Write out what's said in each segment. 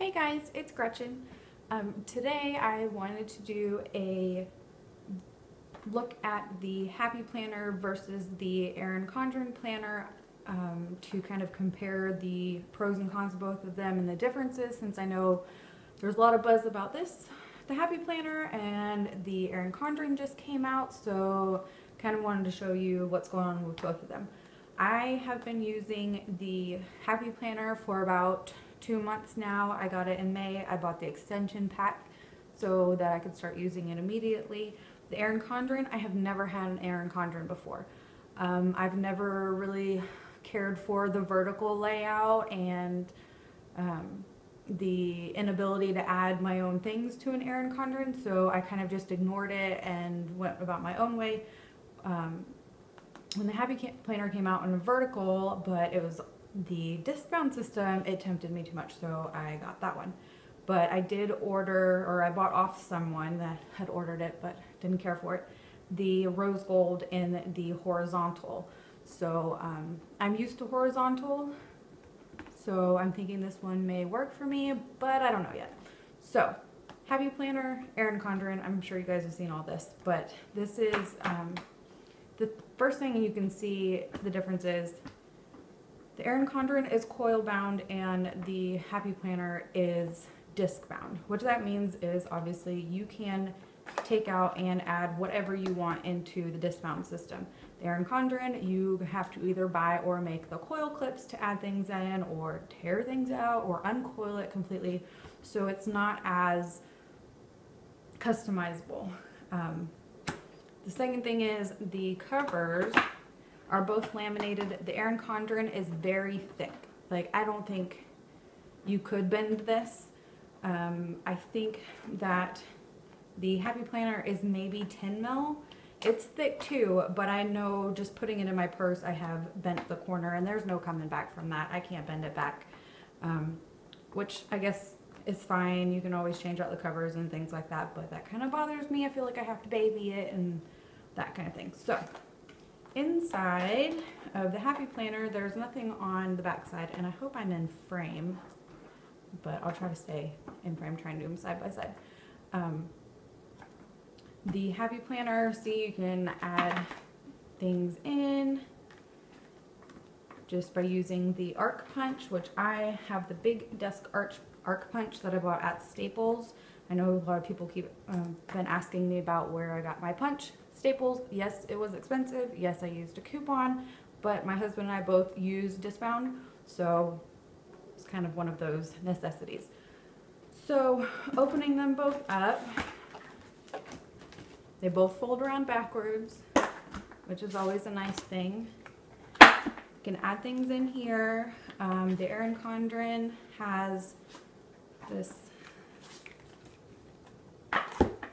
Hey guys, it's Gretchen. Today I wanted to do a look at the Happy Planner versus the Erin Condren Planner to kind of compare the pros and cons of both of them and the differences, since I know there's a lot of buzz about this. The Happy Planner and the Erin Condren just came out, so kind of wanted to show you what's going on with both of them. I have been using the Happy Planner for about 2 months now. I got it in May. I bought the extension pack so that I could start using it immediately. The Erin Condren, I have never had an Erin Condren before. I've never really cared for the vertical layout and the inability to add my own things to an Erin Condren, so I kind of just ignored it and went about my own way. When the Happy Planner came out in a vertical, but it was the disc-bound system, it tempted me too much, so I got that one. But I did order, or I bought off someone that had ordered it but didn't care for it, the rose gold in the horizontal. So I'm used to horizontal, so I'm thinking this one may work for me, but I don't know yet. So Happy Planner, Erin Condren, I'm sure you guys have seen all this, but this is the first thing you can see the difference is the Erin Condren is coil bound and the Happy Planner is disc bound. What that means is obviously you can take out and add whatever you want into the disc bound system. The Erin Condren, you have to either buy or make the coil clips to add things in, or tear things out, or uncoil it completely, so it's not as customizable. The second thing is the covers are both laminated. The Erin Condren is very thick. Like, I don't think you could bend this. I think that the Happy Planner is maybe 10 mil. It's thick too, but I know just putting it in my purse, I have bent the corner and there's no coming back from that. I can't bend it back, which I guess is fine. You can always change out the covers and things like that, but that kind of bothers me. I feel like I have to baby it and that kind of thing. So inside of the Happy Planner, there's nothing on the back side, and I hope I'm in frame, but I'll try to stay in frame, trying to do them side by side. The Happy Planner, see, you can add things in just by using the arc punch, which I have the big desk arc punch that I bought at Staples. I know a lot of people keep been asking me about where I got my punch. Staples, yes, it was expensive. Yes, I used a coupon, but my husband and I both use discbound, so it's kind of one of those necessities. So opening them both up, they both fold around backwards, which is always a nice thing. You can add things in here. The Erin Condren has this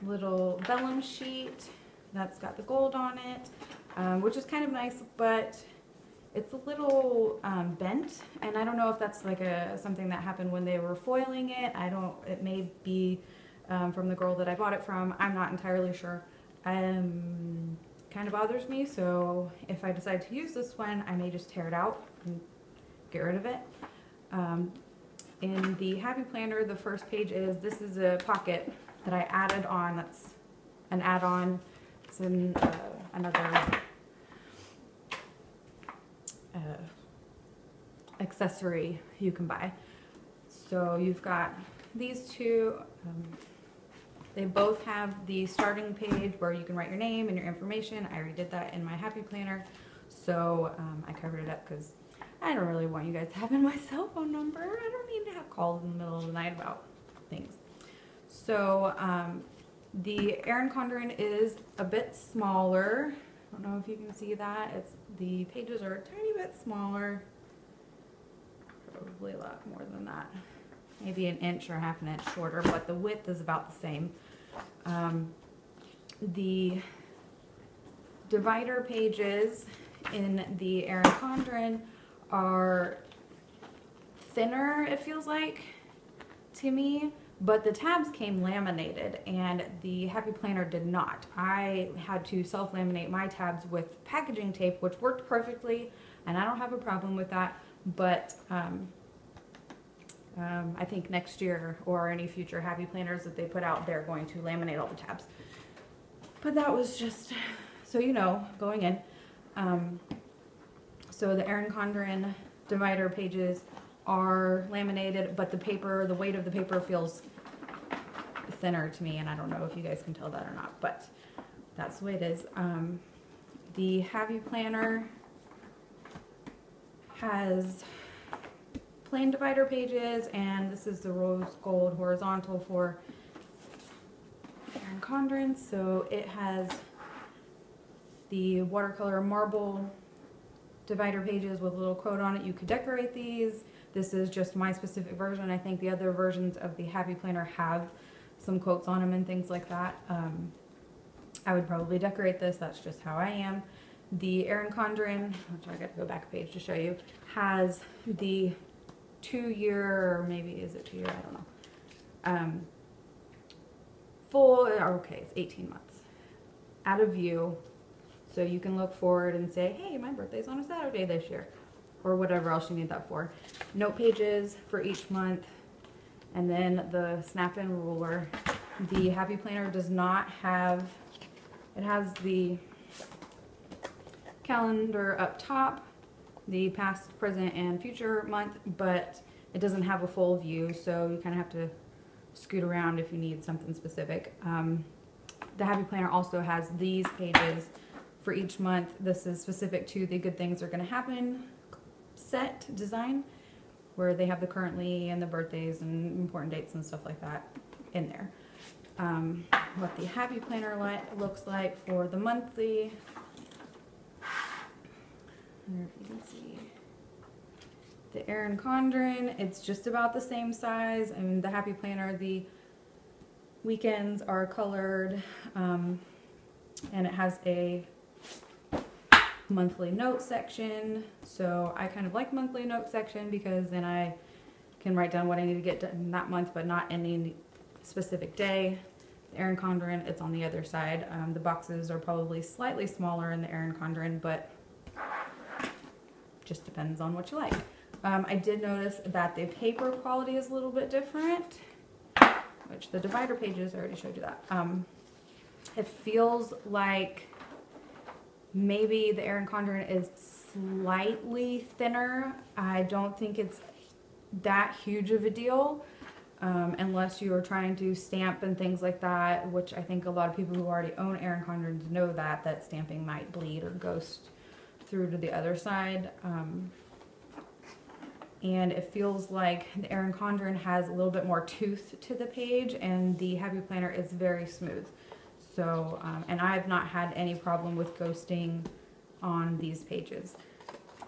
little vellum sheet that's got the gold on it, which is kind of nice, but it's a little bent, and I don't know if that's like something that happened when they were foiling it. It may be from the girl that I bought it from. I'm not entirely sure. Kind of bothers me, so if I decide to use this one, I may just tear it out and get rid of it. In the Happy Planner, the first page this is a pocket that I added on. That's an add-on. It's in another accessory you can buy. So you've got these two. They both have the starting page where you can write your name and your information. I already did that in my Happy Planner, so I covered it up because I don't really want you guys having my cell phone number. I don't need to have calls in the middle of the night about things. So the Erin Condren is a bit smaller. I don't know if you can see that. The pages are a tiny bit smaller. Probably a lot more than that. Maybe an inch or half an inch shorter, but the width is about the same. The divider pages in the Erin Condren are thinner, it feels like, to me, but the tabs came laminated and the Happy Planner did not. I had to self-laminate my tabs with packaging tape, which worked perfectly, and I don't have a problem with that, but I think next year or any future Happy Planners that they put out, they're going to laminate all the tabs. But that was just, so you know, going in. So the Erin Condren divider pages are laminated, but the paper, the weight of the paper feels thinner to me, and I don't know if you guys can tell that or not, but that's the way it is. The Happy Planner has plain divider pages, and this is the rose gold horizontal for Erin Condren. So it has the watercolor marble divider pages with a little quote on it. You could decorate these. This is just my specific version. I think the other versions of the Happy Planner have some quotes on them and things like that. I would probably decorate this. That's just how I am. The Erin Condren, which I got to go back a page to show you, has the 2-year, or maybe is it 2 year? I don't know. Full, okay, it's 18 months out of view. So you can look forward and say, hey, my birthday's on a Saturday this year, or whatever else you need that for. Note pages for each month, and then the snap-in ruler. The Happy Planner does not have, it has the calendar up top, the past, present, and future month, but it doesn't have a full view, so you kind of have to scoot around if you need something specific. The Happy Planner also has these pages for each month. This is specific to the Good Things Are Gonna Happen set design, where they have the currently and the birthdays and important dates and stuff like that in there. What the Happy Planner looks like for the monthly. I don't know if you can see. The Erin Condren, it's just about the same size. I mean, the Happy Planner, the weekends are colored, and it has a monthly note section. So I kind of like monthly note section because then I can write down what I need to get done that month, but not any specific day. The Erin Condren, it's on the other side. The boxes are probably slightly smaller in the Erin Condren, but just depends on what you like. I did notice that the paper quality is a little bit different, which the divider pages, I already showed you that. It feels like maybe the Erin Condren is slightly thinner. I don't think it's that huge of a deal, unless you are trying to stamp and things like that, which I think a lot of people who already own Erin Condrens know that stamping might bleed or ghost through to the other side. And it feels like the Erin Condren has a little bit more tooth to the page, and the Happy Planner is very smooth. So, and I've not had any problem with ghosting on these pages.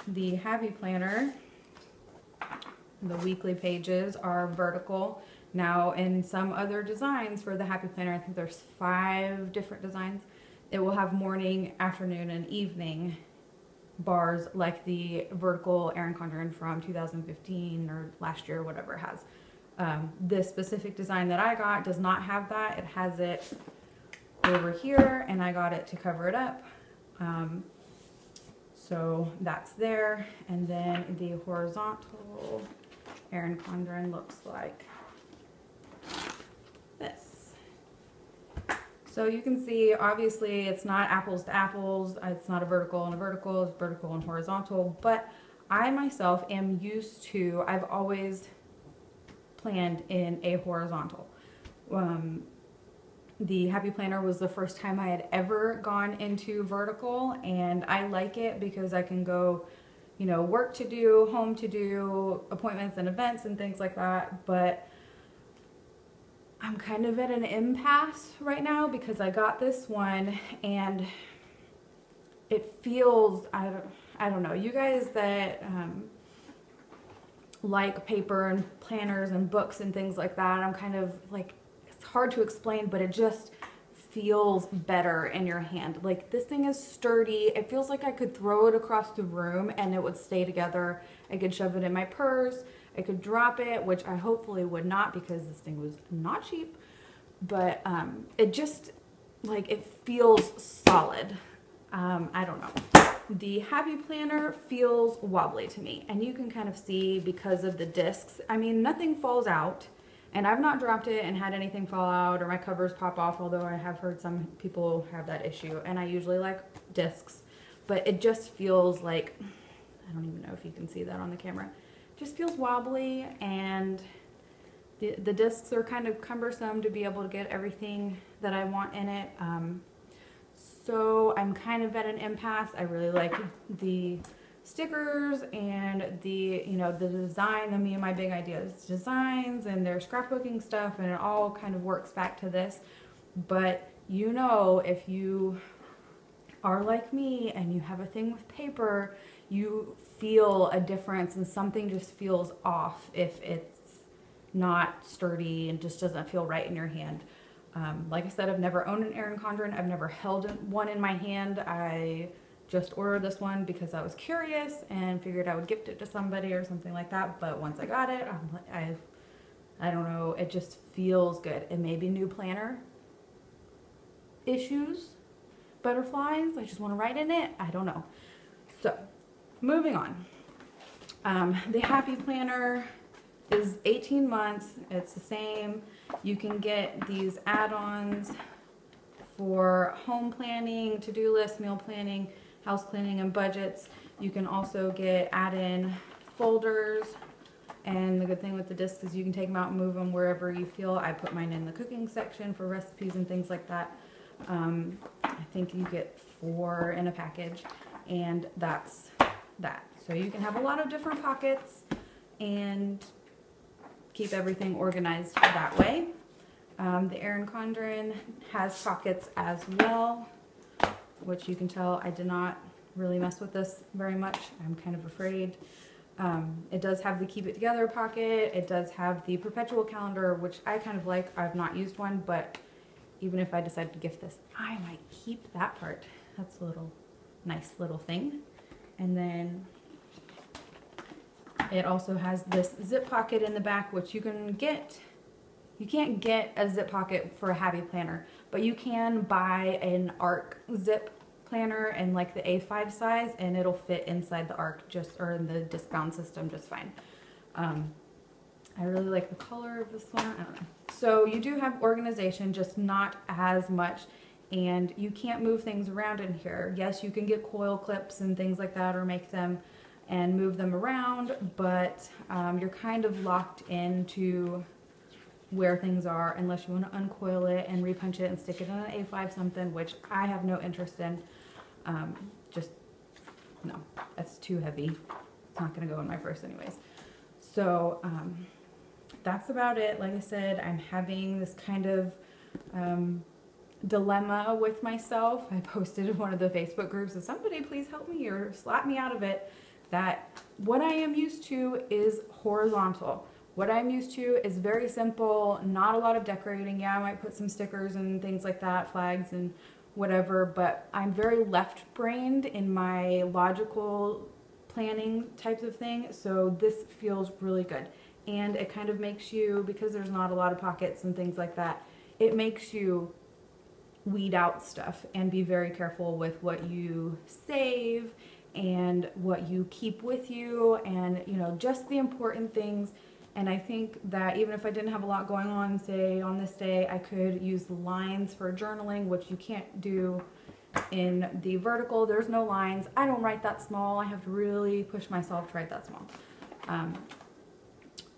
The Happy Planner, the weekly pages are vertical. Now, in some other designs for the Happy Planner, I think there's 5 different designs. It will have morning, afternoon, and evening bars like the vertical Erin Condren from 2015 or last year, or whatever it has. This specific design that I got does not have that. It has it over here, and I got it to cover it up. So that's there. And then the horizontal Erin Condren looks like this. So you can see, obviously, it's not apples to apples. It's not a vertical and a vertical. It's vertical and horizontal. But I myself am used to, I've always planned in a horizontal. The Happy Planner was the first time I had ever gone into vertical, and I like it because I can go, you know, work to do, home to do, appointments and events and things like that. But I'm kind of at an impasse right now because I got this one and it feels, I don't know, you guys that like paper and planners and books and things like that, I'm kind of like, it's hard to explain, but it just feels better in your hand. Like, this thing is sturdy. It feels like I could throw it across the room and it would stay together. I could shove it in my purse. I could drop it, which I hopefully would not because this thing was not cheap. But it just, like, it feels solid. I don't know. The Happy Planner feels wobbly to me, and you can kind of see because of the discs. I mean, nothing falls out, and I've not dropped it and had anything fall out or my covers pop off, although I have heard some people have that issue, and I usually like discs, but it just feels like, I don't even know if you can see that on the camera, it just feels wobbly, and the discs are kind of cumbersome to be able to get everything that I want in it. So I'm kind of at an impasse. I really like the stickers and the design. I mean, my big idea is designs and their scrapbooking stuff, and it all kind of works back to this. But if you are like me and you have a thing with paper, you feel a difference and something just feels off if it's not sturdy and just doesn't feel right in your hand. Like I said, I've never owned an Erin Condren. I've never held one in my hand. I just ordered this one because I was curious and figured I would gift it to somebody or something like that. But once I got it, I don't know, it just feels good. It may be new planner issues, butterflies, I just want to write in it. I don't know. So moving on. The Happy Planner is 18 months. It's the same. You can get these add-ons for home planning, to-do list, meal planning, house cleaning, and budgets. You can also get add-in folders, and the good thing with the discs is you can take them out and move them wherever you feel. I put mine in the cooking section for recipes and things like that. I think you get 4 in a package, and that's that. So you can have a lot of different pockets and keep everything organized that way. The Erin Condren has pockets as well, which you can tell I did not really mess with this very much. I'm kind of afraid. It does have the Keep It Together pocket. It does have the perpetual calendar, which I kind of like. I've not used one, but even if I decide to gift this, I might keep that part. That's a nice little thing. And then it also has this zip pocket in the back, which you can get. You can't get a zip pocket for a Happy Planner, but you can buy an ARC zip planner in like the A5 size, and it'll fit inside the ARC or in the disc-bound system just fine. I really like the color of this one. I don't know. So you do have organization, just not as much, and you can't move things around in here. Yes, you can get coil clips and things like that, or make them and move them around, but you're kind of locked into where things are unless you want to uncoil it and repunch it and stick it in an A5 something, which I have no interest in. No, that's too heavy. It's not going to go in my purse anyways. So that's about it. Like I said, I'm having this kind of dilemma with myself. I posted in one of the Facebook groups, so somebody please help me or slap me out of it, that what I am used to is horizontal. What I'm used to is very simple, not a lot of decorating. Yeah, I might put some stickers and things like that, flags and whatever, but I'm very left-brained in my logical planning types of thing, so this feels really good. And it kind of makes you, because there's not a lot of pockets and things like that, it makes you weed out stuff and be very careful with what you save and what you keep with you, and just the important things. And I think that even if I didn't have a lot going on, say on this day, I could use lines for journaling, which you can't do in the vertical. There's no lines. I don't write that small. I have to really push myself to write that small.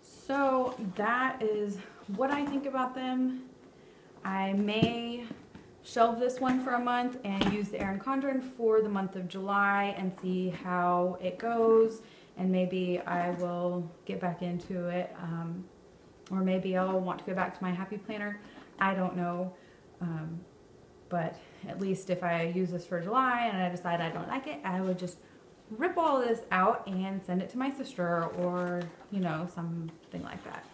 So that is what I think about them. I may shelve this one for a month and use the Erin Condren for the month of July and see how it goes. And maybe I will get back into it, or maybe I'll want to go back to my Happy Planner. I don't know, but at least if I use this for July and I decide I don't like it, I would just rip all this out and send it to my sister, or something like that.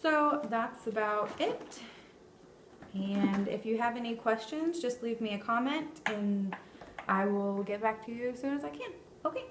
So that's about it. And if you have any questions, just leave me a comment and I will get back to you as soon as I can. Okay.